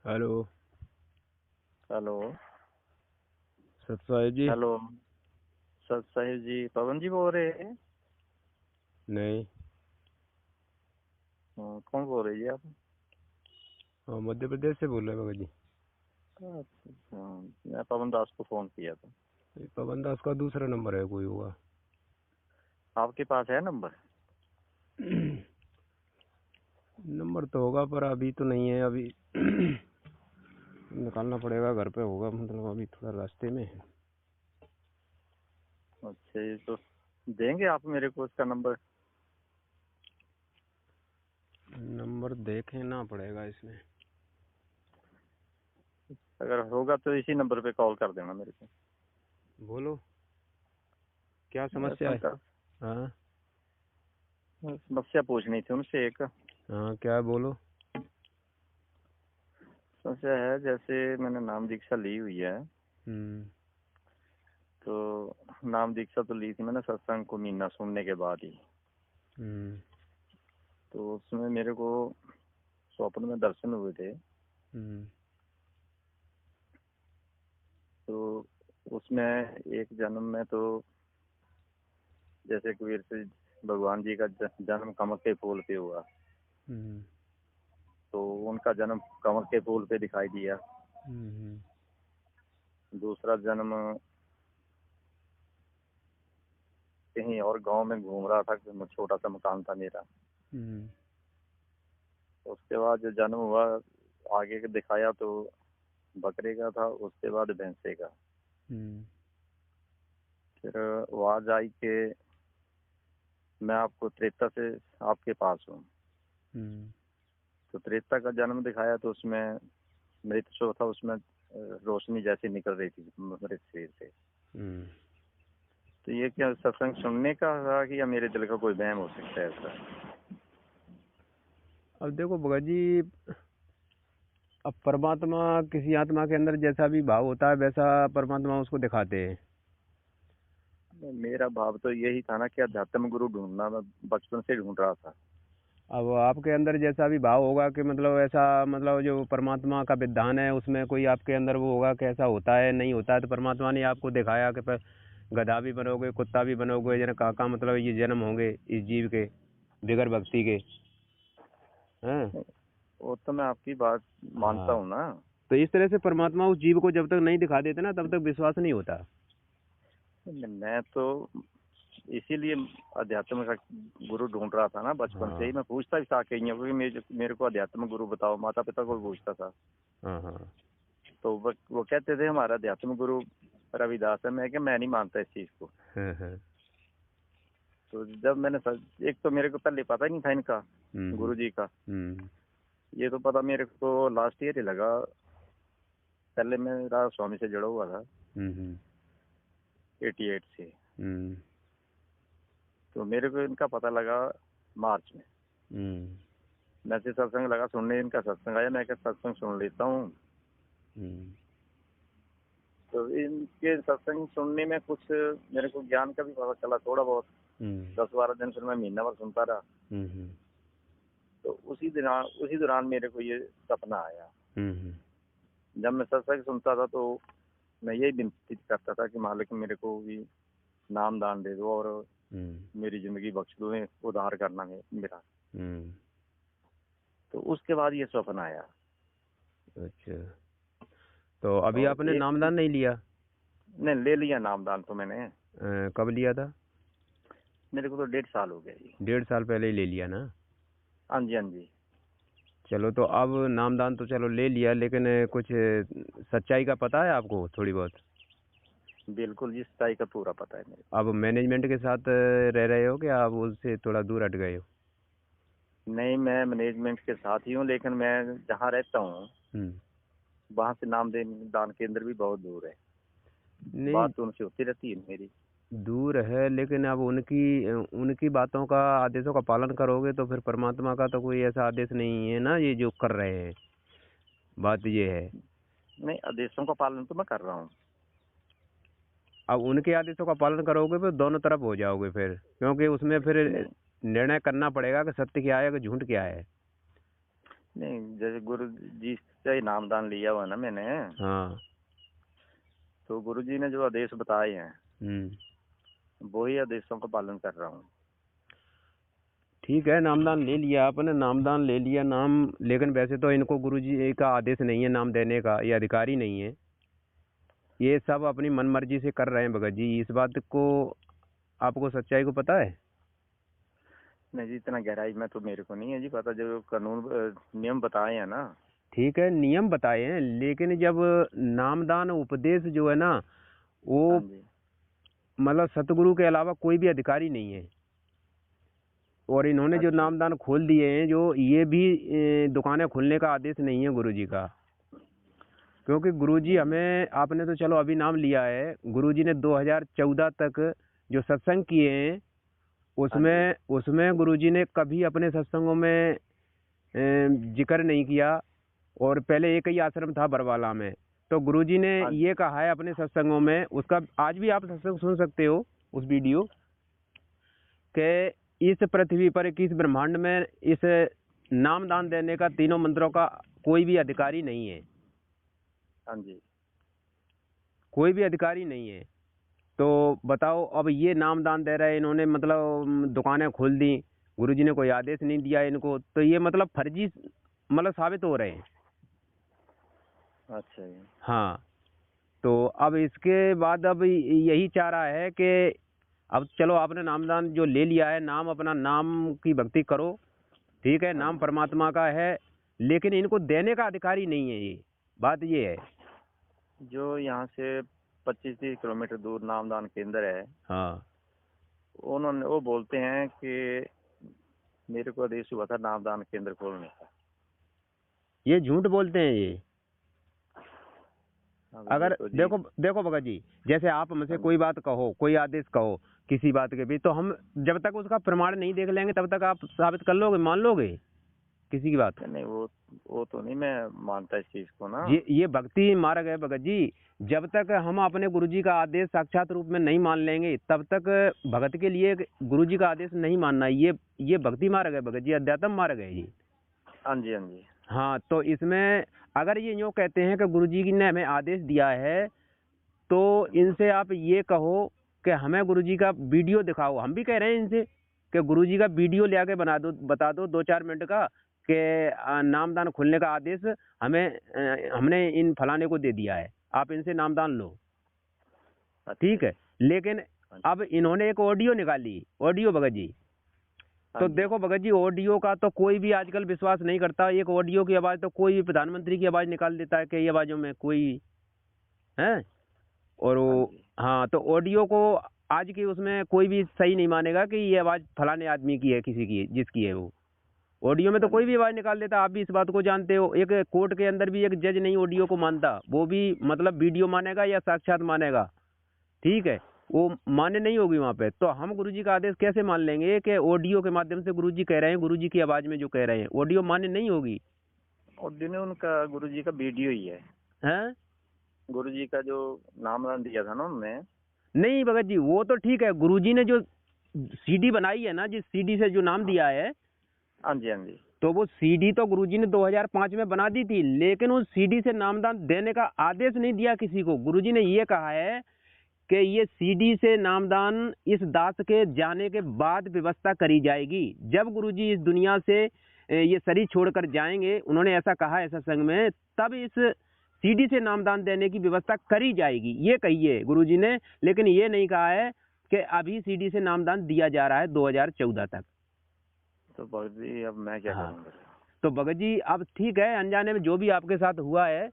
Hello. Hello. सत जी। Hello. Sir Sahib जी, पवन जी बोल रहे हैं? नहीं। कौन बोल रहे जी आप? हाँ, मध्य प्रदेश से बोल रहे हैं भगत जी। अच्छा, मैं पवन दास को फोन किया था। ये पवन दास का दूसरा नंबर है, कोई होगा। आपके पास है नंबर? नंबर तो होगा पर अभी तो नहीं है। अभी निकालना पड़ेगा, घर पे होगा, मतलब अभी थोड़ा रास्ते में है। अच्छा, ये तो देंगे आप मेरे को उसका नंबर? नंबर देखना पड़ेगा इसमें। अगर होगा तो इसी नंबर पे कॉल कर देना मेरे को। बोलो, क्या मैं समस्या है? शंकर, हाँ। समस्या पूछनी थी उनसे एक। हाँ, क्या है, बोलो। समस्या है, जैसे मैंने नाम दीक्षा ली हुई है, हम्म। तो नाम दीक्षा तो ली थी मैंने सत्संग को महीना सुनने के बाद ही। हम्म। तो उसमें मेरे को स्वप्न में दर्शन हुए थे। हम्म। तो उसमें एक जन्म में तो जैसे कबीर से भगवान जी का जन्म कमल के फूल पे हुआ, हम्म। तो उनका जन्म कमल के फूल पे दिखाई दिया। हम्म। दूसरा जन्म कहीं और गांव में घूम रहा था, छोटा सा मकान था मेरा। हम्म। उसके बाद जो जन्म हुआ, आगे के दिखाया तो बकरे का था, उसके बाद भैंसे का। हम्म। फिर आवाज आई कि मैं आपको त्रेता से आपके पास हूँ। हम्म। तो त्रेता का जन्म दिखाया तो उसमें मृत शव था, उसमें रोशनी जैसी निकल रही थी मृत शरीर से। हम्म। तो ये क्या सत्संग सुनने का था कि या मेरे दिल का कोई वहम हो सकता है ऐसा? अब देखो भगत जी, अब परमात्मा किसी आत्मा के अंदर जैसा भी भाव होता है वैसा परमात्मा उसको दिखाते हैं। मेरा भाव तो यही था ना कि अध्यात्म गुरु ढूंढना मैं बचपन से ढूंढ रहा था। अब आपके अंदर जैसा भी भाव होगा कि मतलब ऐसा, मतलब जो परमात्मा का विधान है उसमें कोई आपके अंदर वो होगा कि ऐसा होता है नहीं होता है, तो परमात्मा ने आपको दिखाया कि गधा भी बनोगे, कुत्ता भी बनोगे, जन का मतलब ये जन्म होंगे इस जीव के बिगर भक्ति के। हैं। वो तो मैं आपकी बात मानता हाँ। हूँ ना। तो इस तरह से परमात्मा उस जीव को जब तक नहीं दिखा देते ना तब तक विश्वास नहीं होता। मैं तो इसीलिए अध्यात्म का गुरु ढूंढ रहा था ना, बचपन से ही हाँ। मैं पूछता भी था कहीं, क्योंकि मेरे को अध्यात्म गुरु बताओ, माता पिता को भी पूछता था। हाँ। हाँ। तो वो कहते थे हमारा अध्यात्म गुरु रविदास है। मैं क्या, मैं नहीं मानता इस चीज को। हाँ। हाँ। तो जब मैंने एक तो मेरे को पहले पता ही नहीं था इनका, हम्म। गुरु जी का। हम्म। ये तो पता मेरे को लास्ट ईयर ही लगा। पहले मेरा स्वामी से जुड़ा हुआ था हम्म। 88 से। हम्म। तो मेरे को इनका पता लगा मार्च में। हम्म। मैं से सत्संग लगा सुनने, इनका सत्संग आया, मैं क्या सत्संग सुन लेता हूँ। हम्म। तो इनके सत्संग सुनने में कुछ मेरे को ज्ञान का भी पता चला थोड़ा बहुत। हम्म। 10-12 दिन फिर मैं महीना भर सुनता रहा। हम्म। तो उसी दौरान मेरे को ये सपना आया। हम्म। जब मैं सत्संग सुनता था तो मैं यही विनती करता था कि मालिक मेरे को भी नाम दान दे दो और हम्म। मेरी जिंदगी बख्श दो, उद्धार करना है मेरा। हम्म। तो उसके बाद ये स्वप्न आया। अच्छा, तो अभी और आपने एक नामदान नहीं लिया? ने ले लिया नाम दान तो मैंने। कब लिया था? मेरे को तो 1.5 साल हो गया जी। 1.5 साल पहले ही ले लिया ना? हाँ जी, हाँ जी। चलो, तो अब नामदान तो चलो ले लिया, लेकिन कुछ सच्चाई का पता है आपको थोड़ी बहुत? बिल्कुल जी, सच्चाई का पूरा पता है मेरे अब मैनेजमेंट के साथ रह रहे हो कि आप उससे थोड़ा दूर हट गए हो? को। नहीं, मैं मैनेजमेंट के साथ ही हूँ, लेकिन मैं जहाँ रहता हूँ हम्म। वहाँ से नाम दान केंद्र भी बहुत दूर है। नहीं, बात तो उनसे होती रहती है मेरी। दूर है, लेकिन अब उनकी उनकी बातों का, आदेशों का पालन करोगे तो फिर परमात्मा का तो कोई ऐसा आदेश नहीं है ना, ये जो कर रहे हैं। बात ये है। नहीं, आदेशों का पालन तो मैं कर रहा हूँ। अब उनके आदेशों का पालन करोगे फिर दोनों तरफ हो जाओगे फिर, क्योंकि उसमें फिर नहीं निर्णय करना पड़ेगा कि सत्य क्या है कि झूठ क्या है। नहीं, जैसे गुरु जी से ही नामदान लिया हुआ है ना मैंने, हाँ। तो गुरुजी ने जो आदेश बताए हैं वही आदेशों का पालन कर रहा हूँ। ठीक है, नामदान ले लिया आपने, नामदान ले लिया नाम, लेकिन वैसे तो इनको गुरुजी का आदेश नहीं है नाम देने का, ये अधिकारी नहीं है, ये सब अपनी मनमर्जी से कर रहे हैं भगत जी। इस बात को आपको सच्चाई को पता है? नहीं जी, इतना गहराई में तो मेरे को नहीं है जी पता, जो कानून नियम बताए हैं ना। ठीक है, नियम बताए हैं, लेकिन जब नामदान उपदेश जो है ना, वो हाँ जी। मतलब सतगुरु के अलावा कोई भी अधिकारी नहीं है। और इन्होंने जो अच्छा। नामदान खोल दिए हैं, जो ये भी दुकानें खोलने का आदेश नहीं है गुरुजी का। क्योंकि गुरुजी हमें, आपने तो चलो अभी नाम लिया है, गुरुजी ने 2014 तक जो सत्संग किए हैं उसमें गुरुजी ने कभी अपने सत्संगों में जिक्र नहीं किया। और पहले एक ही आश्रम था बरवाला में, तो गुरुजी ने ये कहा है अपने सत्संगों में, उसका आज भी आप सत्संग सुन सकते हो उस वीडियो के, इस पृथ्वी पर, इस ब्रह्मांड में इस नामदान देने का, तीनों मंत्रों का कोई भी अधिकारी नहीं है। हाँ जी। कोई भी अधिकारी नहीं है। तो बताओ, अब ये नामदान दे रहे हैं इन्होंने, मतलब दुकानें खोल दी, गुरुजी ने कोई आदेश नहीं दिया इनको, तो ये मतलब फर्जी मतलब साबित हो रहे हैं। अच्छा जी। हाँ, तो अब इसके बाद अब यही चाह रहा है कि अब चलो आपने नामदान जो ले लिया है, नाम अपना नाम की भक्ति करो, ठीक है, नाम परमात्मा का है, लेकिन इनको देने का अधिकारी नहीं है। ये बात ये है। जो यहाँ से 25-30 किलोमीटर दूर नामदान केंद्र है, हाँ, वो बोलते हैं कि मेरे को आदेश हुआ था नामदान केंद्र खोलने का। ये झूठ बोलते हैं ये। अगर तो देखो भगत जी, जैसे आप हमसे कोई बात कहो, कोई आदेश कहो किसी बात के भी, तो हम जब तक उसका प्रमाण नहीं देख लेंगे तब तक आप साबित कर लोगे, मान लोगे किसी की बात? नहीं, वो तो नहीं मैं मानता इस चीज को ना। ये भक्ति मार्ग है भगत जी। जब तक हम अपने गुरुजी का आदेश साक्षात रूप में नहीं मान लेंगे, तब तक भगत के लिए गुरुजी का आदेश नहीं मानना, ये भक्ति मार्ग है भगत जी, अध्यात्म मार्ग है ये। हाँ जी, हाँ जी। हाँ, तो इसमें अगर ये यूँ कहते हैं कि गुरुजी ने हमें आदेश दिया है, तो इनसे आप ये कहो कि हमें गुरुजी का वीडियो दिखाओ। हम भी कह रहे हैं इनसे कि गुरुजी का वीडियो ले आके बना दो, बता दो 2-4 मिनट का, कि नामदान खोलने का आदेश हमने इन फलाने को दे दिया है, आप इनसे नामदान लो, ठीक है। लेकिन अब इन्होंने एक ऑडियो निकाली, ऑडियो भगत जी, तो देखो भगत जी, ऑडियो का तो कोई भी आजकल विश्वास नहीं करता। एक ऑडियो की आवाज तो कोई भी प्रधानमंत्री की आवाज निकाल देता है, कई आवाजों में कोई है। और वो, हाँ, तो ऑडियो को आज की उसमें कोई भी सही नहीं मानेगा कि ये आवाज फलाने आदमी की है, किसी की है, जिसकी है वो। ऑडियो में तो कोई भी आवाज निकाल देता, आप भी इस बात को जानते हो। एक कोर्ट के अंदर भी एक जज नहीं ऑडियो को मानता, वो भी मतलब वीडियो मानेगा या साक्षात मानेगा, ठीक है, वो मान्य नहीं होगी वहाँ पे। तो हम गुरुजी का आदेश कैसे मान लेंगे कि ऑडियो के माध्यम से गुरुजी कह रहे हैं, गुरुजी की आवाज में जो कह रहे हैं, ऑडियो मान्य नहीं होगी। ऑडियो ने उनका गुरुजी का वीडियो ही है। हैं? गुरुजी का जो नामदान दिया था ना उन्होंने। नहीं भगत जी, वो तो ठीक है, गुरुजी ने जो सीडी बनाई है ना, जिस सीडी से जो नाम दिया है, हाँ जी, हाँ जी, तो वो सीडी तो गुरुजी ने 2005 में बना दी थी, लेकिन उस सीडी से नामदान देने का आदेश नहीं दिया किसी को। गुरुजी ने ये कहा है कि ये सीडी से नामदान इस दास के जाने के बाद व्यवस्था करी जाएगी। जब गुरुजी इस दुनिया से ये शरीर छोड़कर जाएंगे, उन्होंने ऐसा कहा है सत्संग में, तब इस सीडी से नामदान देने की व्यवस्था करी जाएगी, ये कहिए गुरुजी ने। लेकिन ये नहीं कहा है कि अभी सीडी से नामदान दिया जा रहा है 2014 तक। तो भगत जी अब मैं क्या करूँगा? तो भगत जी अब ठीक है, अनजाने में जो भी आपके साथ हुआ है,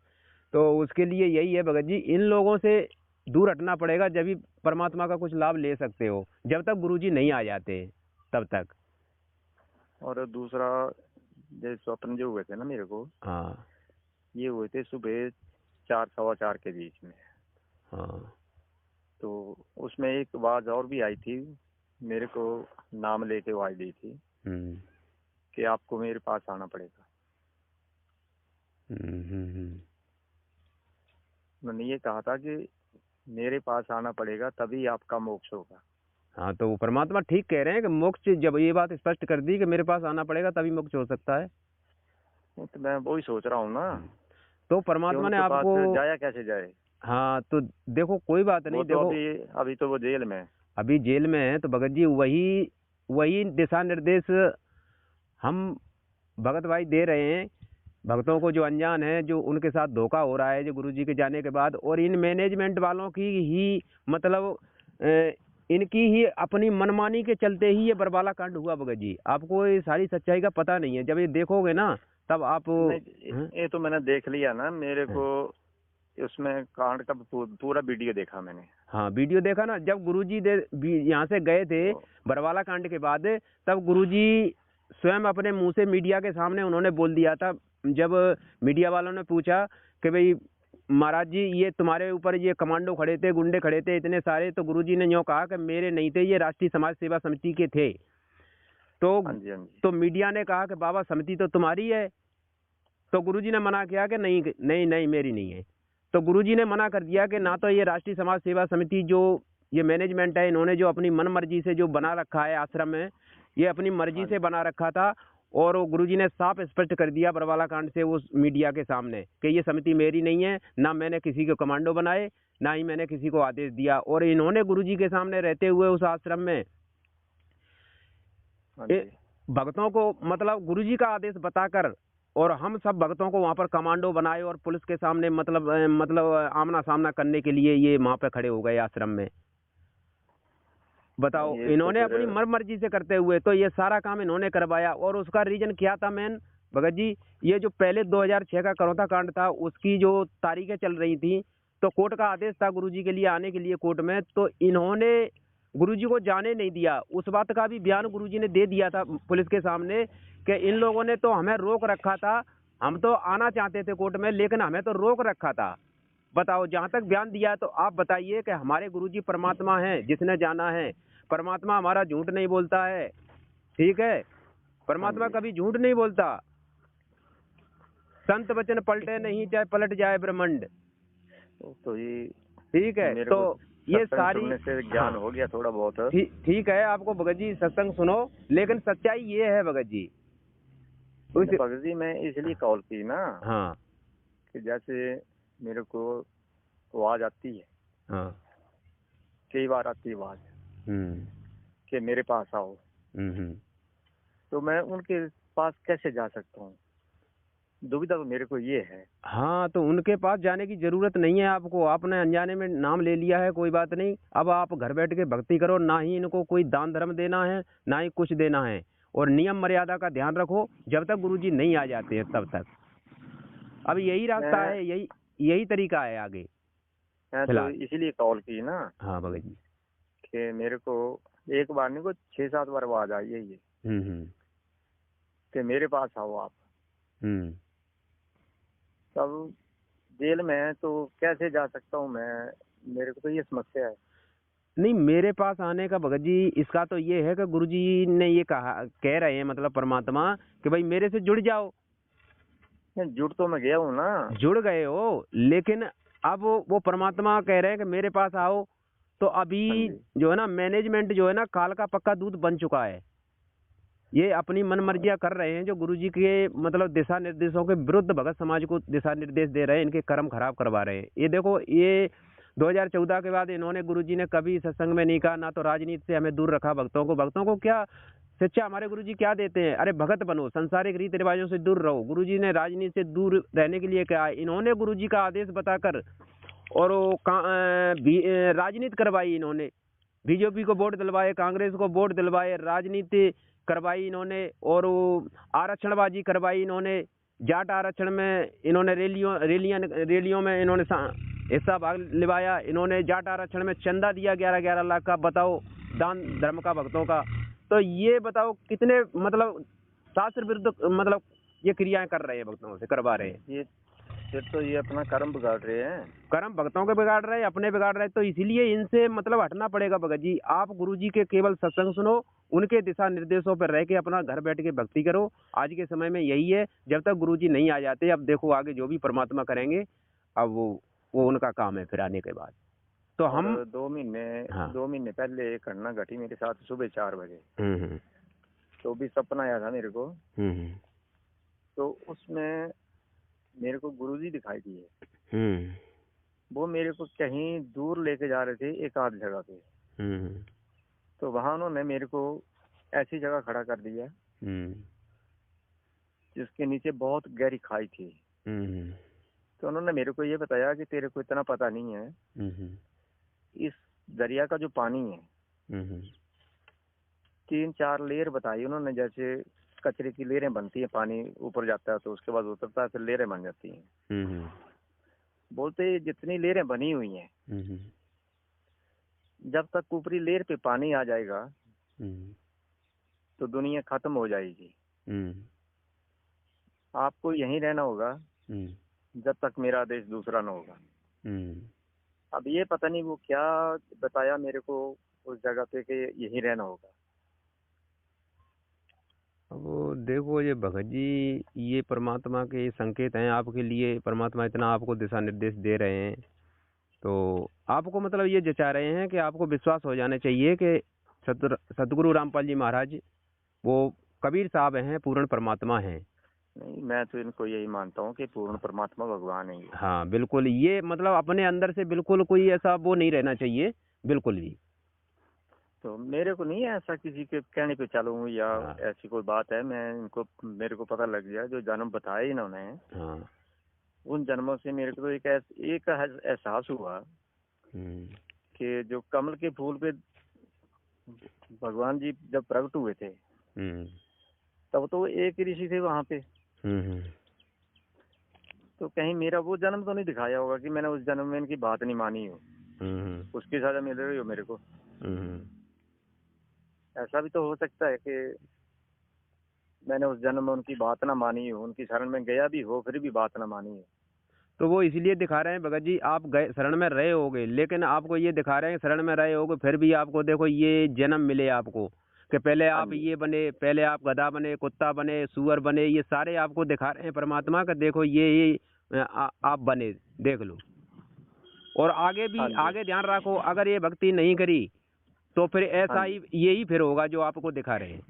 तो उसके लिए यही है भगत जी, इन लोगों से दूर हटना पड़ेगा, जब भी परमात्मा का कुछ लाभ ले सकते हो। जब तक गुरुजी नहीं आ जाते तब तक। और दूसरा, जो स्वप्न जो हुए थे ना मेरे को, हाँ, ये हुए थे सुबह 4-4:15 के बीच में। हाँ, तो उसमें एक आवाज और भी आई थी, मेरे को नाम लेके आवाज दी थी कि आपको मेरे पास आना पड़ेगा। उन्होंने ये कहा था कि मेरे पास आना पड़ेगा, तभी आपका मोक्ष होगा। हाँ, तो वो परमात्मा ठीक कह रहे हैं कि मोक्ष, जब ये बात स्पष्ट कर दी कि मेरे पास आना पड़ेगा तभी मोक्ष हो सकता है। तो मैं वही सोच रहा हूँ ना। तो परमात्मा ने उनके आपको पास जाया कैसे जाए? हाँ तो देखो कोई बात नहीं, वो तो देखो अभी तो वो जेल में है। अभी जेल में है तो भगत जी वही वही दिशा निर्देश हम भगत भाई दे रहे हैं भक्तों को, जो अनजान है, जो उनके साथ धोखा हो रहा है जो गुरुजी के जाने के बाद, और इन मैनेजमेंट वालों की ही मतलब इनकी ही अपनी मनमानी के चलते ही ये बरबाला कांड हुआ भगत जी। आपको ये सारी सच्चाई का पता नहीं है, जब ये देखोगे ना तब आप नहीं, ये तो मैंने देख लिया ना, मेरे को उसमें कांड का पूरा वीडियो देखा मैंने। हाँ वीडियो देखा ना, जब गुरुजी यहाँ से गए थे बरवाला कांड के बाद, तब गुरुजी स्वयं अपने मुंह से मीडिया के सामने उन्होंने बोल दिया था। जब मीडिया वालों ने पूछा कि भाई महाराज जी ये तुम्हारे ऊपर ये कमांडो खड़े थे, गुंडे खड़े थे इतने सारे, तो गुरुजी ने यूँ कहा कि मेरे नहीं थे, ये राष्ट्रीय समाज सेवा समिति के थे। तो मीडिया ने कहा कि बाबा समिति तो तुम्हारी है। तो गुरुजी ने मना किया कि नहीं नहीं नहीं मेरी नहीं है। तो गुरुजी ने मना कर दिया कि ना तो ये राष्ट्रीय समाज सेवा समिति जो ये मैनेजमेंट है, इन्होंने जो अपनी मन मर्जी से जो बना रखा है आश्रम में, ये अपनी मर्जी से बना रखा था। और गुरुजी ने साफ स्पष्ट कर दिया बरवाला कांड से उस मीडिया के सामने कि ये समिति मेरी नहीं है, ना मैंने किसी को कमांडो बनाए, ना ही मैंने किसी को आदेश दिया। और इन्होंने गुरुजी के सामने रहते हुए उस आश्रम में भक्तों को मतलब गुरुजी का आदेश बताकर, और हम सब भक्तों को वहां पर कमांडो बनाए और पुलिस के सामने मतलब आमना सामना करने के लिए ये वहां पे खड़े हो गए आश्रम में। बताओ, इन्होंने अपनी मर्जी से करते हुए तो ये सारा काम इन्होंने करवाया। और उसका रीजन क्या था मेन भगत जी, ये जो पहले 2006 का करौता कांड था उसकी जो तारीखें चल रही थी, तो कोर्ट का आदेश था गुरुजी के लिए आने के लिए कोर्ट में, तो इन्होंने गुरुजी को जाने नहीं दिया। उस बात का भी बयान गुरुजी ने दे दिया था पुलिस के सामने कि इन लोगों ने तो हमें रोक रखा था, हम तो आना चाहते थे कोर्ट में लेकिन हमें तो रोक रखा था। बताओ, जहाँ तक बयान दिया तो आप बताइए कि हमारे गुरुजी परमात्मा हैं जिसने जाना है। परमात्मा हमारा झूठ नहीं बोलता है, ठीक है, परमात्मा कभी झूठ नहीं बोलता। संत वचन पलटे नहीं चाहे पलट जाए ब्रह्मांड। तो ये ठीक है, तो ये सारी से ज्ञान हो गया थोड़ा बहुत। ठीक है, आपको भगत जी सत्संग सुनो, लेकिन सच्चाई ये है भगत जी। भगत जी मैं इसलिए कॉल की ना, हाँ, कि जैसे मेरे को आवाज आती है, हाँ, कई बार आती है आवाज कि मेरे पास आओ, तो मैं उनके पास कैसे जा सकता हूँ? दुविधा तो मेरे को ये है। हाँ, तो उनके पास जाने की जरूरत नहीं है आपको, आपने अनजाने में नाम ले लिया है, कोई बात नहीं। अब आप घर बैठ के भक्ति करो, ना ही इनको कोई दान धर्म देना है ना ही कुछ देना है, और नियम मर्यादा का ध्यान रखो जब तक गुरुजी नहीं आ जाते हैं तब तक। अब यही रास्ता है, यही तरीका है आगे। तो इसीलिए कॉल की ना। हाँ भगत जी, कि मेरे को एक बार नहीं को 6-7 बार आवाज आई है ये कि मेरे पास आओ आप। तब जेल में है तो कैसे जा सकता हूँ मैं? मेरे को तो ये समस्या है। नहीं, मेरे पास आने का भगत जी इसका तो ये है कि गुरुजी ने ये कह रहे हैं मतलब परमात्मा कि भाई मेरे से जुड़ जाओ। जुड़ तो मैं गया हूँ ना। जुड़ गए हो, लेकिन अब वो परमात्मा कह रहे हैं कि मेरे पास आओ। तो अभी जो है ना मैनेजमेंट जो है ना काल का पक्का दूध बन चुका है। ये अपनी मन मर्जियां कर रहे हैं, जो गुरुजी के मतलब दिशा निर्देशों के विरुद्ध भगत समाज को दिशा निर्देश दे रहे हैं, इनके कर्म खराब करवा रहे हैं। ये देखो, ये 2014 के बाद इन्होंने गुरुजी ने कभी सत्संग में नहीं कहा, ना तो राजनीति से हमें दूर रखा भक्तों को क्या शिक्षा हमारे गुरुजी क्या देते हैं? अरे भगत बनो, संसारिक रीति रिवाजों से दूर रहो। गुरुजी ने राजनीति से दूर रहने के लिए कहा, इन्होंने गुरुजी का आदेश बताकर और राजनीति करवाई इन्होंने। बीजेपी को वोट दिलवाए, कांग्रेस को वोट दिलवाए, राजनीति करवाई इन्होंने, और आरक्षणबाजी करवाई इन्होंने। जाट आरक्षण में इन्होंने रैलियों में इन्होंने हिस्सा भाग लिवाया। इन्होंने जाट आरक्षण में चंदा दिया 11-11 लाख का। बताओ, दान धर्म का भक्तों का। तो ये बताओ कितने मतलब शास्त्र विरुद्ध मतलब ये क्रियाएं कर रहे हैं, भक्तों से करवा रहे हैं। ये फिर तो ये अपना कर्म बिगाड़ रहे हैं। कर्म भक्तों के बिगाड़ रहे हैं, अपने बिगाड़ रहे हैं। तो इसीलिए इनसे मतलब हटना पड़ेगा भगत जी। आप गुरुजी के केवल सत्संग सुनो, उनके दिशा निर्देशों पर रह के अपना घर बैठ के भक्ति करो। आज के समय में यही है, जब तक गुरुजी नहीं आ जाते। अब देखो आगे जो भी परमात्मा करेंगे, अब वो उनका काम है फिर आने के बाद। तो हम 2 महीने पहले एक घटना घटी मेरे साथ सुबह 4 बजे। तो भी सपना आया था मेरे को। तो उसमें मेरे को गुरुजी दिखाई दिए। हम्म वो मेरे को कहीं दूर लेके जा रहे थे एक आध जगह पे। हम्म तो वहां उन्होंने मेरे को ऐसी जगह खड़ा कर दिया हम्म जिसके नीचे बहुत गहरी खाई थी। हम्म तो उन्होंने मेरे को ये बताया कि तेरे को इतना पता नहीं है, हम्म इस दरिया का जो पानी है हम्म 3-4 लेयर बताई उन्होंने। जैसे कचरे की लेयरें बनती हैं, पानी ऊपर जाता है तो उसके बाद उतरता है, फिर लेयरें बन जाती हैं। हम्म बोलते ये जितनी लेयरें बनी हुई हैं, हम्म जब तक ऊपरी लेयर पे पानी आ जाएगा हम्म तो दुनिया खत्म हो जाएगी। हम्म आपको यहीं रहना होगा हम्म जब तक मेरा आदेश दूसरा न होगा। हम्म अब ये पता नहीं वो क्या बताया मेरे को उस जगह पे कि यहीं रहना होगा। अब देखो ये भगत जी, ये परमात्मा के संकेत हैं आपके लिए। परमात्मा इतना आपको दिशा निर्देश दे रहे हैं, तो आपको मतलब ये जचा रहे हैं कि आपको विश्वास हो जाना चाहिए कि सतगुरु रामपाल जी महाराज वो कबीर साहब हैं, पूर्ण परमात्मा हैं। नहीं, मैं तो इनको यही मानता हूँ कि पूर्ण परमात्मा भगवान है ये। हाँ बिल्कुल, ये मतलब अपने अंदर से बिल्कुल कोई ऐसा वो नहीं रहना चाहिए, बिल्कुल भी। तो मेरे को नहीं है ऐसा किसी के कहने पे चलूँ या हाँ ऐसी कोई बात है। मैं इनको, मेरे को पता लग गया जो जन्म बताए इन्होंने, हाँ उन जन्मों से मेरे को तो एक एहसास हुआ हम्म कि जो कमल के फूल पे भगवान जी जब प्रकट हुए थे हम्म तब तो एक ही ऋषि थे वहां पे। हम्म तो कहीं मेरा वो जन्म तो नहीं दिखाया होगा कि मैंने उस जन्म में इनकी बात नहीं मानी हो, हम्म उसकी सजा मिल रही हो मेरे को। हम्म ऐसा भी तो हो सकता है कि मैंने उस जन्म में उनकी बात ना मानी हो, उनकी शरण में गया भी हो फिर भी बात ना मानी हो। तो वो इसलिए दिखा रहे हैं भगत जी, आप गए शरण में रहे होगे, लेकिन आपको ये दिखा रहे हैं शरण में रहे होगे फिर भी आपको देखो ये जन्म मिले आपको, कि पहले हाँ आप जी। ये बने, पहले आप गधा बने, कुत्ता बने, सुअर बने, ये सारे आपको दिखा रहे हैं परमात्मा का। देखो ये आप बने, देख लो। और आगे हाँ भी जी। आगे ध्यान रखो, अगर ये भक्ति नहीं करी तो फिर हाँ ऐसा जी। ही यही फिर होगा जो आपको दिखा रहे हैं।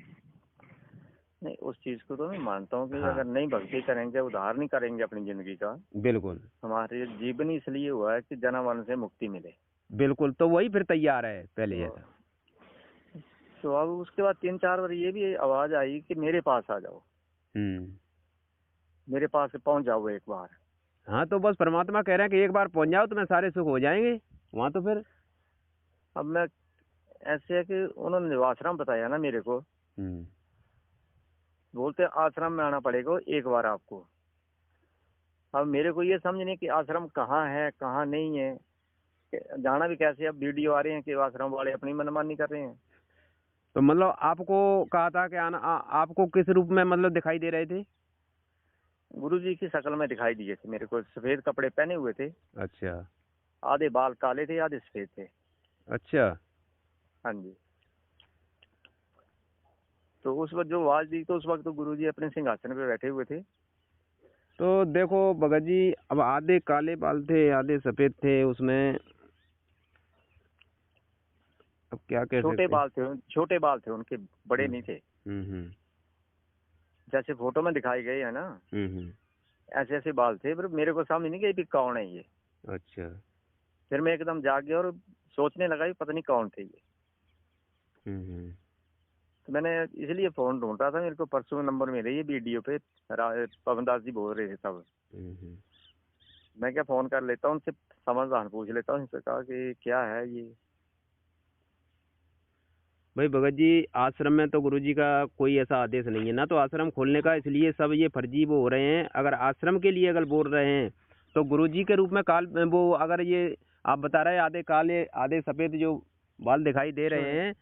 नहीं, उस चीज को तो मैं मानता हूँ कि हाँ अगर नहीं भक्ति करेंगे, उद्धार नहीं करेंगे अपनी जिंदगी का, बिल्कुल हमारे जीवन ही इसलिए हुआ है कि जन्म मरण से मुक्ति मिले। बिल्कुल, तो वही फिर तैयार है पहले तो जैसा। तो अब उसके बाद 3-4 बार ये भी आवाज आई कि मेरे पास आ जाओ, हम्म मेरे पास पहुंच जाओ एक बार। हाँ, तो बस परमात्मा कह रहे हैं कि एक बार पहुंच जाओ तुम्हें सारे सुख हो जाएंगे वहां। तो फिर अब मैं, ऐसे है कि उन्होंने जो आश्रम बताया ना मेरे को, हम्म बोलते आश्रम में आना पड़ेगा एक बार आपको। अब मेरे को ये समझ नहीं कि आश्रम कहाँ है कहाँ नहीं है, जाना भी कैसे। अब वीडियो आ रहे हैं कि आश्रम वाले अपनी मनमानी कर रहे हैं। तो मतलब आपको कहा था कि आपको किस रूप में मतलब दिखाई दे रहे थे? गुरु जी की शक्ल में दिखाई दिए थे मेरे को, सफेद कपड़े पहने हुए थे, अच्छा आधे बाल काले थे आधे सफेद थे। अच्छा। हाँ जी। तो उस वक्त जो आवाज दी तो उस वक्त तो गुरु जी अपने सिंहासन पे बैठे हुए थे। तो देखो भगत जी, अब आधे काले बाल थे आधे सफेद थे उसमें, अब क्या कह सकते हैं। छोटे बाल थे उनके, बड़े नहीं थे। हम्म जैसे फोटो में दिखाए गए है ना, हम्म ऐसे ऐसे बाल थे। पर मेरे को समझ नहीं गई कि कौन है ये। अच्छा। फिर मैं एकदम जाग गया और सोचने लगा कि पता नहीं कौन थे ये। हम्म तो मैंने इसलिए फोन ढूंढ रहा था, मेरे को परसों नंबर मिले ये वीडियो पे, पवन दास जी बोल रहे थे तब। हम्म मैं क्या फोन कर लेता हूँ उनसे, समाधान पूछ लेता हूँ। उनसे कहा कि क्या है ये। भाई भगत जी, आश्रम में तो गुरुजी का कोई ऐसा आदेश नहीं है ना, तो आश्रम खोलने का, इसलिए सब ये फर्जी वो हो रहे हैं। अगर आश्रम के लिए अगर बोल रहे हैं तो गुरुजी के रूप में काल वो, अगर ये आप बता रहे हैं आधे काले आधे सफेद जो बाल दिखाई दे रहे हैं,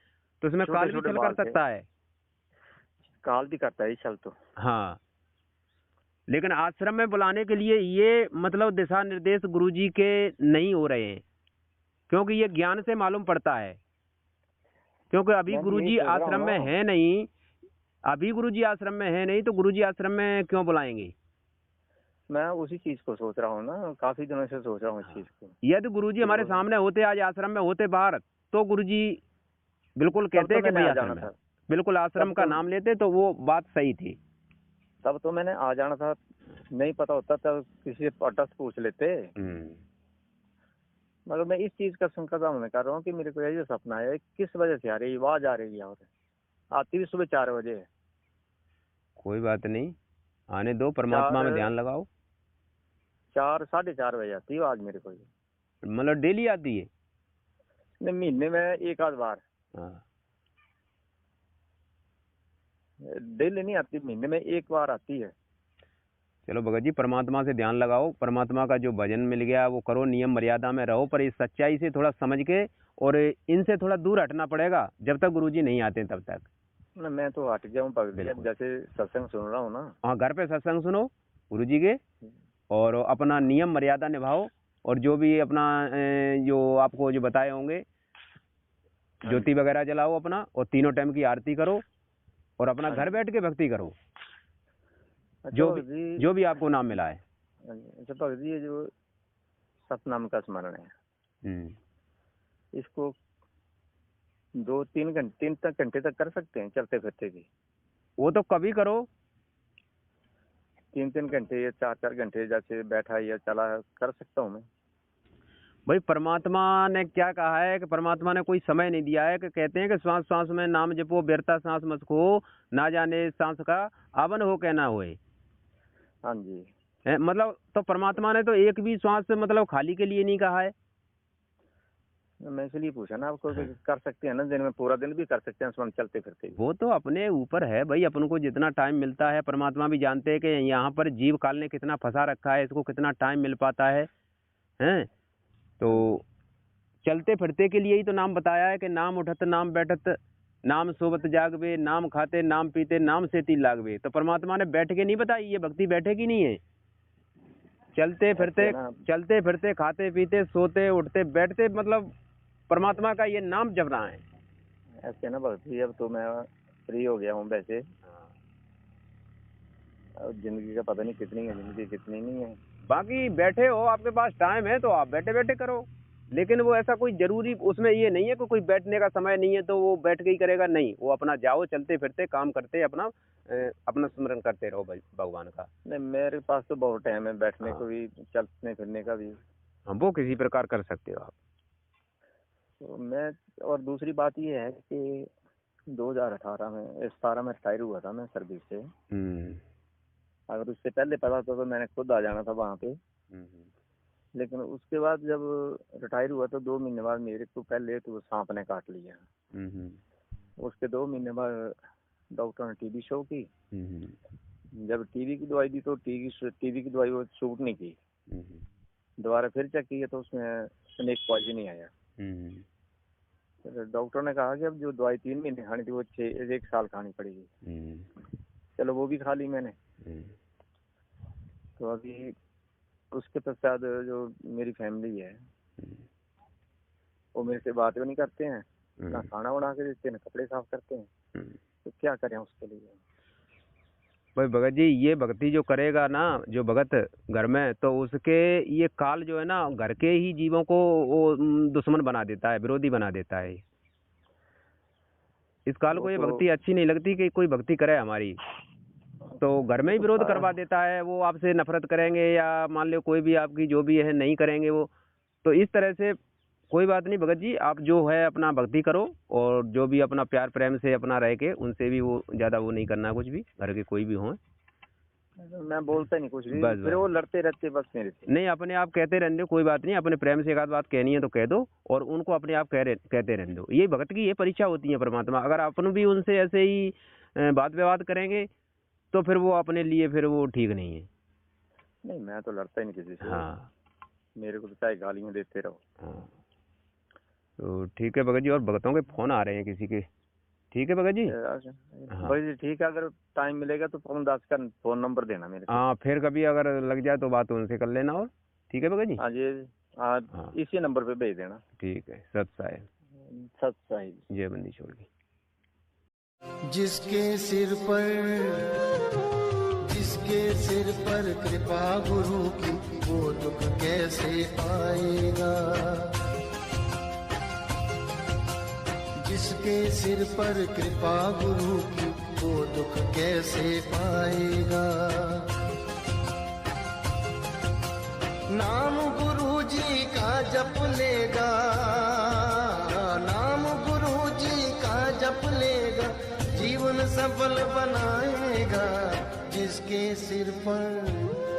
तो इसमें छोटे काल भी छोटे छल कर बाल थे। सकता है। काल भी करता है चल तो। हाँ, लेकिन आश्रम में बुलाने के लिए ये मतलब दिशा निर्देश गुरुजी के नहीं हो रहे हैं, क्योंकि ये ज्ञान से मालूम पड़ता है। क्योंकि अभी मैं भी यही गुरुजी सोच रहा हूँ आश्रम में ना। है नहीं, अभी गुरुजी आश्रम में है नहीं, तो गुरुजी आश्रम में क्यों बुलाएंगे? मैं उसी चीज को सोच रहा हूँ ना, काफी दिनों से सोच रहा हूँ इस चीज को। यदि गुरुजी हमारे सामने होते, आज आश्रम में होते बाहर, तो गुरुजी बिल्कुल तब कहते तो हैं कि मैंने भाई आ आश्रम जाना में, था। बिल्कुल आश्रम तब का तो नाम लेते, तो वो बात सही थी। तब तो मैंने आ जाना था। नहीं पता होता तब किसी से पटा से पूछ लेते। मगर मैं इस चीज का संकट मैं कर रहा हूँ कि मेरे को ये सपना है, किस वजह से आ रही है, आवाज आ रही है और आती भी सुबह 4 बजे है। कोई बात नहीं, आने दो, परमात्मा में ध्यान लगाओ। 4 साढ़े 4 बजे आती है आवाज मेरे को। मतलब डेली आती है? नहीं, महीने में एक आध बार। हाँ, डेली नहीं आती, महीने में एक बार आती है। चलो भगत जी, परमात्मा से ध्यान लगाओ, परमात्मा का जो भजन मिल गया वो करो, नियम मर्यादा में रहो, पर इस सच्चाई से थोड़ा समझ के और इनसे थोड़ा दूर हटना पड़ेगा जब तक गुरुजी नहीं आते तब तक। ना मैं तो हट जाऊँ भगत जी, अब जैसे सत्संग सुन रहा हूँ ना। हाँ, घर पे सत्संग सुनो गुरुजी के, और अपना नियम मर्यादा निभाओ, और जो भी अपना जो आपको जो बताए होंगे, ज्योति वगैरह जलाओ अपना, और 3 टाइम की आरती करो, और अपना घर बैठ के भक्ति करो, जो भी आपको नाम मिला है। अच्छा भगत जी, ये जो सतनाम का स्मरण है, इसको 2-3 घंटे तक कर सकते हैं चलते फिरते भी? वो तो कभी करो, 3-3 घंटे या 4-4 घंटे जैसे बैठा या चला कर सकता हूँ मैं। भाई परमात्मा ने क्या कहा है कि परमात्मा ने कोई समय नहीं दिया है, कि कहते हैं कि श्वास श्वास में नाम जपो, व्यर्था सांस मत खो, ना जाने सांस का आवन हो कहना होए। हाँ जी। मतलब तो परमात्मा ने तो एक भी श्वास मतलब खाली के लिए नहीं कहा है। मैं इसलिए पूछा ना आपको, कर सकते हैं ना, दिन में पूरा दिन भी कर सकते हैं चलते फिरते। वो तो अपने ऊपर है भाई, अपन को जितना टाइम मिलता है, परमात्मा भी जानते हैं कि यहाँ पर जीव काल ने कितना फंसा रखा है, इसको कितना टाइम मिल पाता है, हैं? तो चलते फिरते के लिए ही तो नाम बताया है कि नाम उठत नाम बैठत नाम सोबत जागवे, नाम खाते नाम पीते नाम से ती लागवे। तो परमात्मा ने बैठ के नहीं बताई, ये भक्ति बैठे की नहीं है। चलते फिरते खाते पीते सोते उठते बैठते, मतलब परमात्मा का ये नाम जपना है। ऐसे ना भक्ति, अब तो मैं फ्री हो गया हूँ वैसे। अब जिंदगी का पता नहीं कितनी है, जिंदगी कितनी नहीं है। बाकी बैठे हो, आपके पास टाइम है तो आप बैठे बैठे करो, लेकिन वो ऐसा कोई जरूरी उसमें ये नहीं है कि कोई बैठने का समय नहीं है तो वो बैठ के ही करेगा, नहीं। वो अपना जाओ चलते फिरते काम करते अपना स्मरण करते रहो भगवान का। नहीं, मेरे पास तो बहुत टाइम है बैठने को भी, चलने फिरने का भी। हम वो किसी प्रकार कर सकते हो आप। तो मैं, और दूसरी बात ये है कि 2018 में 17 में रिटायर हुआ था मैं सर्विस से। अगर उससे पहले पता था तो मैंने खुद आ जाना था वहाँ पे। लेकिन उसके बाद जब रिटायर हुआ तो 2 महीने बाद मेरे को पहले तो सांप ने काट लिया। उसके 2 महीने बाद डॉक्टर ने टीबी शो की। जब टीबी की दवाई दी तो टीबी की दवाई वो सूट नहीं की। दोबारा फिर चेक किया तो उसमें स्नेक पॉइजन ही आया। तो डॉक्टर ने कहा कि अब जो दवाई 3 महीने खानी थी वो 1 साल खानी पड़ेगी। चलो वो भी खा ली मैंने। तो अभी उसके पश्चात जो मेरी फैमिली है वो मेरे से बात भी नहीं करते हैं, ना खाना बना के देते हैं, ना कपड़े साफ करते हैं। तो क्या करें उसके लिए? भाई भगत जी, ये भक्ति जो करेगा ना जो भगत घर में, तो उसके ये काल जो है ना घर के ही जीवों को वो दुश्मन बना देता है, विरोधी बना देता है। इस काल को ये भक्ति अच्छी नहीं लगती कि कोई भक्ति करे हमारी, तो घर में ही विरोध करवा देता है। वो आपसे नफरत करेंगे, या मान लो कोई भी आपकी जो भी है नहीं करेंगे वो। तो इस तरह से कोई बात नहीं भगत जी, आप जो है अपना भक्ति करो, और जो भी अपना प्यार प्रेम से अपना रह के उनसे भी वो ज्यादा वो नहीं करना कुछ भी, घर के कोई भी हो। मैं बोलता नहीं कुछ भी, फिर वो लड़ते रहते बस मेरे से। नहीं, अपने आप कहते रहने दो, कोई बात नहीं। अपने प्रेम से एक आध बात कहनी है तो कह दो, और उनको अपने आप कहते रहने दो। ये भगत की ये परीक्षा होती है परमात्मा। अगर अपन भी उनसे ऐसे ही बात विवाद करेंगे तो फिर वो अपने लिए फिर वो ठीक नहीं है। नहीं, मैं तो लड़ता ही नहीं किसी से। हाँ, मेरे को तो चाहे गालियां देते रहो। हाँ, तो ठीक है भगत जी। और भगतों के फोन आ रहे हैं किसी के? ठीक है भगत जी। हाँ भगत जी, ठीक है। अगर टाइम मिलेगा तो दास का फोन नंबर देना मेरे को। हाँ, फिर कभी अगर लग जाए तो बात उनसे कर लेना। और ठीक है भगत जी। हाँ जी, इसी नंबर पे भेज देना। ठीक है। सत साहिब, जय बंदी छोड़ की। जिसके सिर पर कृपा गुरु की, वो दुख कैसे आएगा? जिसके सिर पर कृपा गुरु की, वो दुख कैसे पाएगा? नाम गुरु जी का जप लेगा, नाम गुरु जी का जप लेगा, जीवन सफल बनाएगा। जिसके सिर पर